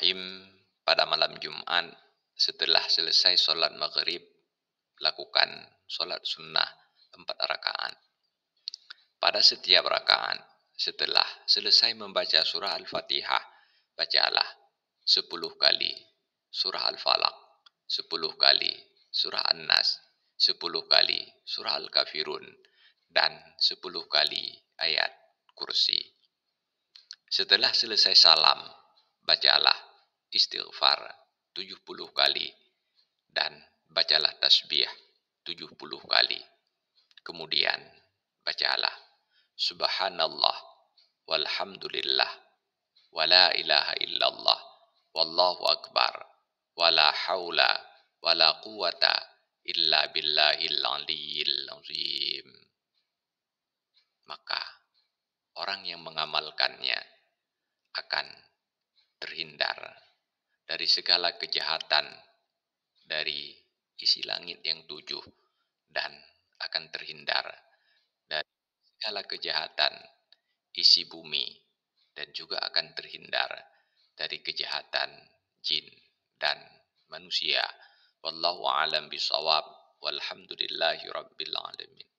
Bismillahirrahmanirrahim. Pada malam Jumat, setelah selesai sholat maghrib, lakukan sholat sunnah 4 rakaat. Pada setiap rakaat, setelah selesai membaca surah Al-Fatihah, bacalah 10 kali surah Al-Falaq, 10 kali surah An-Nas, 10 kali surah Al-Kafirun, dan 10 kali ayat kursi. Setelah selesai salam, bacalah istighfar 70 kali dan bacalah tasbih 70 kali. Kemudian bacalah subhanallah walhamdulillah wala ilaha illallah wallahu akbar wala haula wala quwata illa billahil aliyyil azim. Maka orang yang mengamalkannya akan terhindar dari segala kejahatan dari isi langit yang 7 dan akan terhindar dari segala kejahatan isi bumi dan juga akan terhindar dari kejahatan jin dan manusia. Wallahu a'lam bishawab. Walhamdulillahi rabbil alamin.